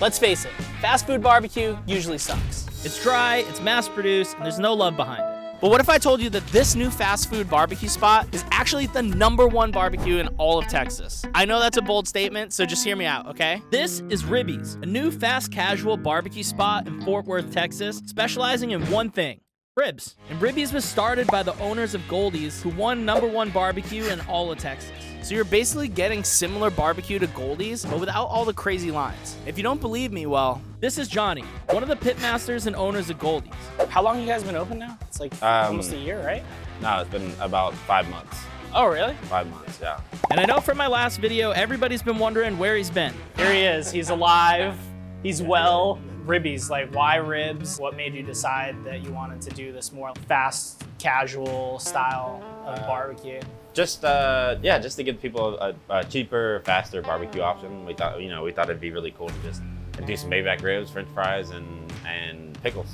Let's face it, fast food barbecue usually sucks. It's dry, it's mass-produced, and there's no love behind it. But what if I told you that this new fast food barbecue spot is actually the #1 barbecue in all of Texas? I know that's a bold statement, so just hear me out, okay? This is Ribbee's, a new fast casual barbecue spot in Fort Worth, Texas, specializing in one thing: ribs. And Ribbee's was started by the owners of Goldee's, who won #1 barbecue in all of Texas. So you're basically getting similar barbecue to Goldee's, but without all the crazy lines. If you don't believe me, well, this is Jonny, one of the pitmasters and owners of Goldee's. How long have you guys been open now? It's like almost a year, right? No, it's been about 5 months. Oh, really? 5 months, yeah. And I know from my last video, everybody's been wondering where he's been. Here he is, he's alive, he's well. Ribbee's, like, why ribs? What made you decide that you wanted to do this more fast, casual style of barbecue? Just to give people a cheaper, faster barbecue option. We thought it'd be really cool to just do some baby back ribs, French fries, and pickles.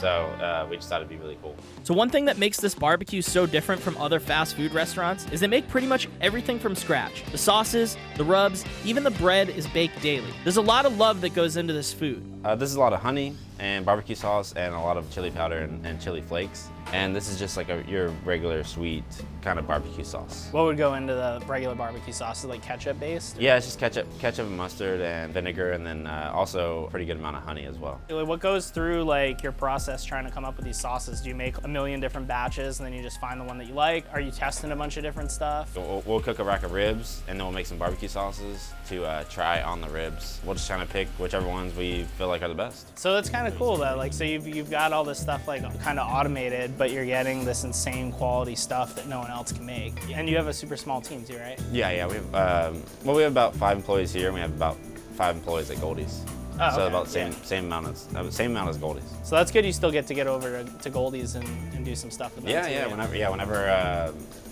So we just thought it'd be really cool. So one thing that makes this barbecue so different from other fast food restaurants is they make pretty much everything from scratch. The sauces, the rubs, even the bread is baked daily. There's a lot of love that goes into this food. This is a lot of honey and barbecue sauce and a lot of chili powder and chili flakes. And this is just like your regular sweet kind of barbecue sauce. What would go into the regular barbecue sauce? Is it like ketchup based? Yeah, it's just ketchup and mustard and vinegar, and then also a pretty good amount of honey as well. What goes through like your process trying to come up with these sauces? Do you make a million different batches and then you just find the one that you like? Are you testing a bunch of different stuff? We'll cook a rack of ribs and then we'll make some barbecue sauces to try on the ribs. We'll just kind of pick whichever ones we feel like are the best. So that's kind of cool though. Like, so you've got all this stuff like kind of automated, but you're getting this insane quality stuff that no one else can make. And you have a super small team too, right? Yeah. We have about 5 employees here, and we have about 5 employees at Goldee's. Oh, so okay. about same amount as Goldee's. So that's good. You still get to get over to Goldee's and do some stuff with them. Whenever.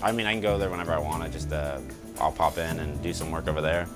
I can go there whenever I want. I'll pop in and do some work over there,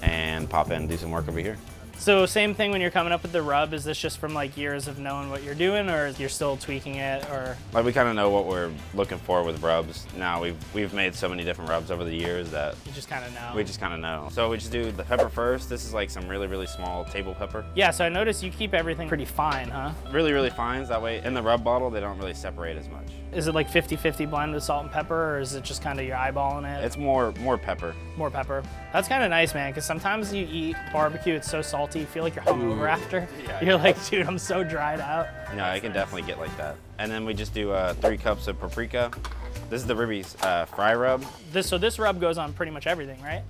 and pop in and do some work over here. So same thing when you're coming up with the rub, is this just from like years of knowing what you're doing, or you're still tweaking it, or? Like, we kind of know what we're looking for with rubs. Now we've made so many different rubs over the years that You just kind of know. we just kind of know. So we just do the pepper first. This is like some really, really small table pepper. Yeah, so I noticed you keep everything pretty fine, huh? Really, really fine. That way in the rub bottle, they don't really separate as much. Is it like 50-50 blend with salt and pepper, or is it just kind of your eyeballing it? It's more pepper. More pepper. That's kind of nice, man, because sometimes you eat barbecue, it's so salty, you feel like you're hungover after. Yeah. You're like, dude, I'm so dried out. No, it can definitely get like that. And then we just do 3 cups of paprika. This is the Ribbee's fry rub. So this rub goes on pretty much everything, right?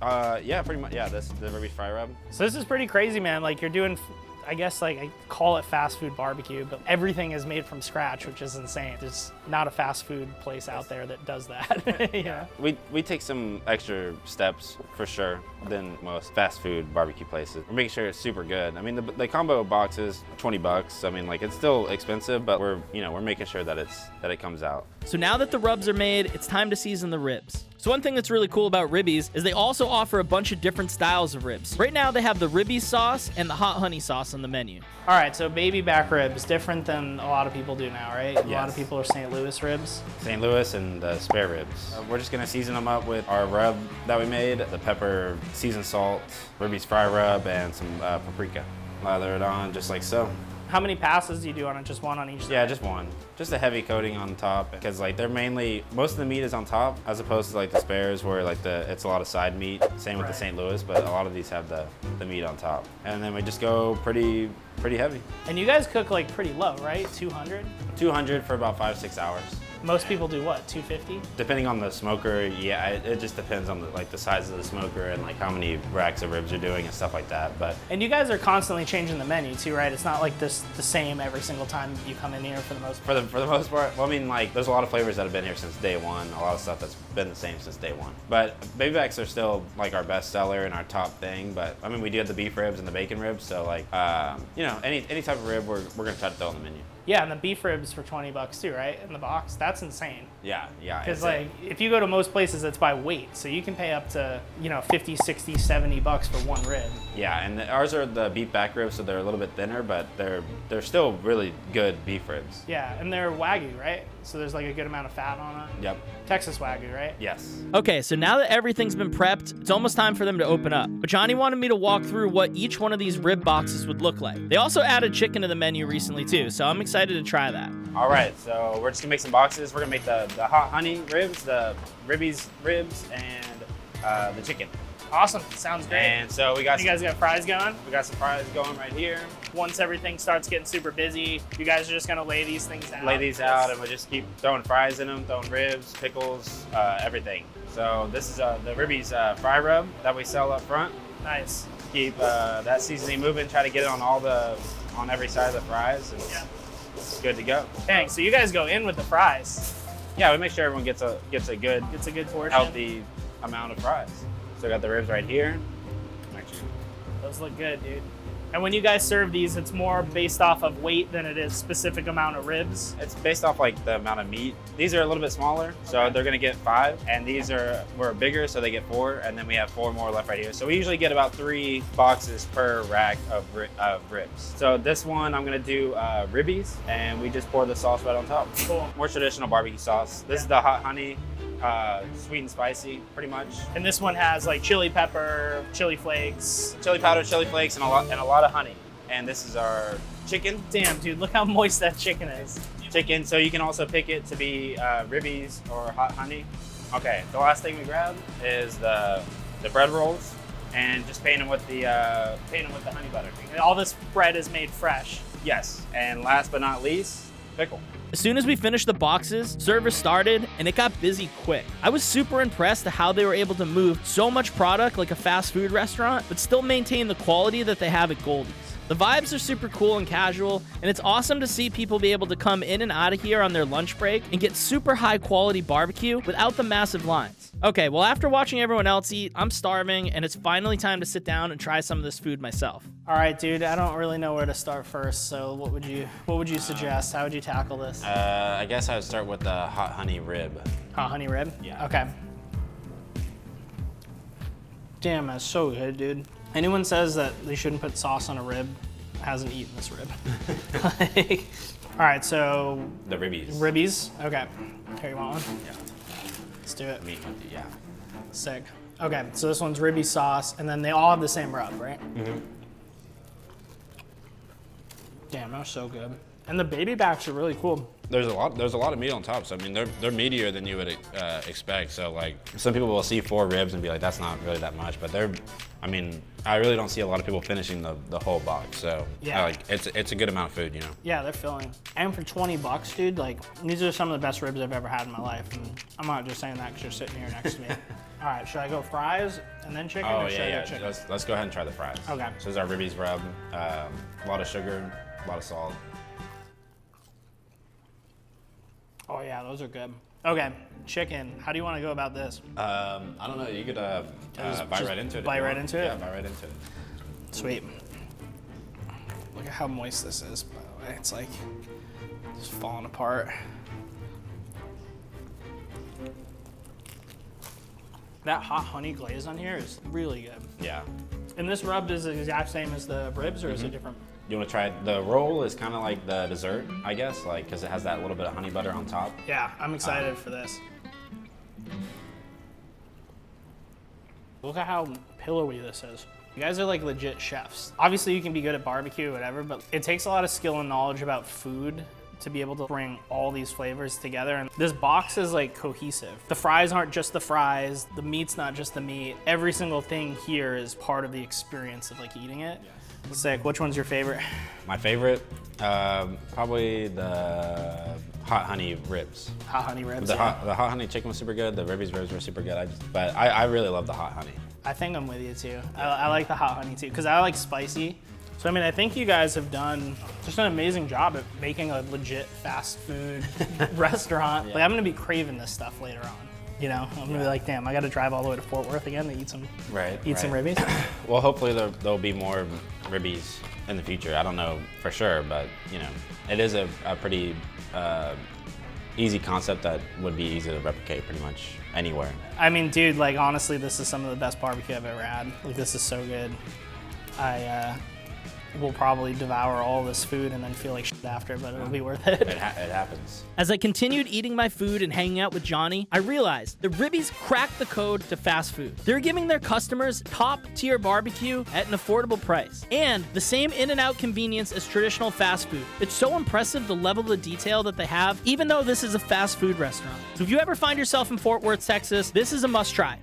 Yeah, pretty much. Yeah, this is the Ribbee's fry rub. So this is pretty crazy, man. Like, you're doing, I guess, like, I call it fast food barbecue, but everything is made from scratch, which is insane. There's not a fast food place out there that does that. Yeah. We take some extra steps for sure than most fast food barbecue places. We're making sure it's super good. I mean, the combo box is $20. I mean, like, it's still expensive, but we're making sure that it comes out. So now that the rubs are made, it's time to season the ribs. So one thing that's really cool about Ribbee's is they also offer a bunch of different styles of ribs. Right now they have the Ribbee sauce and the hot honey sauce on the menu. All right, so baby back ribs, different than a lot of people do now, right? A lot of people are St. Louis ribs. St. Louis and spare ribs. We're just gonna season them up with our rub that we made, the pepper, seasoned salt, Ribbee's fry rub, and some paprika. Lather it on just like so. How many passes do you do on it? Just one on each side? Yeah, just one. Just a heavy coating on top, because like they're mainly, most of the meat is on top, as opposed to like the spares where like it's a lot of side meat. Same with the St. Louis, but a lot of these have the meat on top. And then we just go pretty heavy. And you guys cook like pretty low, right? 200? 200 for about 5-6 hours. Most people do what, 250? Depending on the smoker, yeah, it just depends on the size of the smoker and like how many racks of ribs you're doing and stuff like that. But and you guys are constantly changing the menu too, right? It's not like the same every single time you come in here for the most part. For the most part, well, I mean, like, there's a lot of flavors that have been here since day one. A lot of stuff that's been the same since day one. But baby backs are still like our best seller and our top thing. But I mean, we do have the beef ribs and the bacon ribs, so like, any type of rib we're gonna try to throw on the menu. Yeah, and the beef ribs for $20 too, right? In the box. That's insane. Yeah. Because like, if you go to most places, it's by weight. So you can pay up to, 50, 60, 70 bucks for one rib. Yeah, and ours are the beef back ribs, so they're a little bit thinner, but they're still really good beef ribs. Yeah, and they're Wagyu, right? So there's like a good amount of fat on it. Yep. Texas Wagyu, right? right? Yes. Okay, so now that everything's been prepped, it's almost time for them to open up. But Jonny wanted me to walk through what each one of these rib boxes would look like. They also added chicken to the menu recently too, so I'm excited to try that. All right, so we're just gonna make some boxes. We're gonna make the hot honey ribs, the Ribbee's ribs, and the chicken. Awesome, sounds great. And so we got You guys got fries going? we got some fries going right here. Once everything starts getting super busy, you guys are just gonna lay these things out? Lay these out, and we'll just keep throwing fries in them, throwing ribs, pickles, everything. So this is the Ribbee's fry rub that we sell up front. Nice. Keep that seasoning moving, try to get it on every side of the fries, and it's good to go. Dang, so you guys go in with the fries. Yeah, we make sure everyone gets a good, It's a good portion. healthy amount of fries. So we got the ribs right here. Actually, Those look good, dude. And when you guys serve these, it's more based off of weight than it is specific amount of ribs. it's based off like the amount of meat. These are a little bit smaller, so they're gonna get 5, and these were bigger, so they get 4, and then we have 4 more left right here. So we usually get about 3 boxes per rack of ribs. So this one I'm gonna do Ribbee's, and we just pour the sauce right on top. Cool. More traditional barbecue sauce. This is the hot honey, sweet and spicy, pretty much. And this one has like chili pepper, chili flakes. Chili powder, chili flakes, and a lot of honey. And this is our chicken. Damn, dude, look how moist that chicken is. Chicken, so you can also pick it to be Ribbee's or hot honey. Okay, the last thing we grab is the bread rolls, and just paint them with the honey butter. And all this bread is made fresh. Yes, and last but not least, pickle. As soon as we finished the boxes, service started and it got busy quick. I was super impressed at how they were able to move so much product like a fast food restaurant, but still maintain the quality that they have at Goldee's. The vibes are super cool and casual, and it's awesome to see people be able to come in and out of here on their lunch break and get super high quality barbecue without the massive lines. Okay, well after watching everyone else eat, I'm starving and it's finally time to sit down and try some of this food myself. All right, dude, I don't really know where to start first, so what would you suggest? How would you tackle this? I guess I would start with the hot honey rib. Hot honey rib? Yeah. Okay. Damn, that's so good, dude. Anyone says that they shouldn't put sauce on a rib hasn't eaten this rib. All right, so The Ribbee's. Ribbee's. Okay. Here, you want one? Yeah. Let's do it. Meat with the, yeah. Sick. Okay, so this one's Ribbee sauce, and then they all have the same rub, right? Mm-hmm. Damn, that was so good. And the baby backs are really cool. There's a lot of meat on top, so I mean they're meatier than you would expect. So like some people will see 4 ribs and be like, that's not really that much, but I mean I really don't see a lot of people finishing the whole box. So Yeah. like it's a good amount of food, you know. Yeah, they're filling. And for 20 bucks, dude, like these are some of the best ribs I've ever had in my life. And I'm not just saying that because you're sitting here next to me. All right, should I go fries and then chicken, Oh or should I yeah, go chicken? let's go ahead and try the fries. Okay. So this is our Ribbee's rub. A lot of sugar, a lot of salt. Oh yeah, those are good. Okay, chicken. How do you want to go about this? I don't know. You could bite just right into it. if bite you right want. into it? Yeah, bite right into it. Sweet. Look at how moist this is, by the way. It's like just falling apart. That hot honey glaze on here is really good. Yeah. And this rub is the exact same as the ribs, or is it different? You want to try it? The roll is kind of like the dessert, I guess, like because it has that little bit of honey butter on top. Yeah, I'm excited for this. Look at how pillowy this is. You guys are like legit chefs. Obviously you can be good at barbecue or whatever, but it takes a lot of skill and knowledge about food to be able to bring all these flavors together. And this box is like cohesive. The fries aren't just the fries, the meat's not just the meat. Every single thing here is part of the experience of like eating it. Sick. Which one's your favorite? My favorite, probably the hot honey ribs. Hot honey ribs. The hot honey chicken was super good. The Ribbee's ribs were super good. But I really love the hot honey. I think I'm with you too. I like the hot honey too, because I like spicy. So I mean, I think you guys have done just an amazing job at making a legit fast food restaurant. Yeah. Like I'm gonna be craving this stuff later on. You know, I'm gonna be like, damn, I gotta drive all the way to Fort Worth again to eat some some Ribbee's. Well, hopefully there'll be more Ribbee's in the future. I don't know for sure, but you know, it is a pretty easy concept that would be easy to replicate pretty much anywhere. I mean, dude, like honestly, this is some of the best barbecue I've ever had. Like this is so good. we'll probably devour all this food and then feel like shit after, but it'll be worth it. It happens. As I continued eating my food and hanging out with Jonny, I realized that Ribbee's cracked the code to fast food. They're giving their customers top-tier barbecue at an affordable price, and the same in-and-out convenience as traditional fast food. It's so impressive the level of detail that they have, even though this is a fast food restaurant. So if you ever find yourself in Fort Worth, Texas, this is a must-try.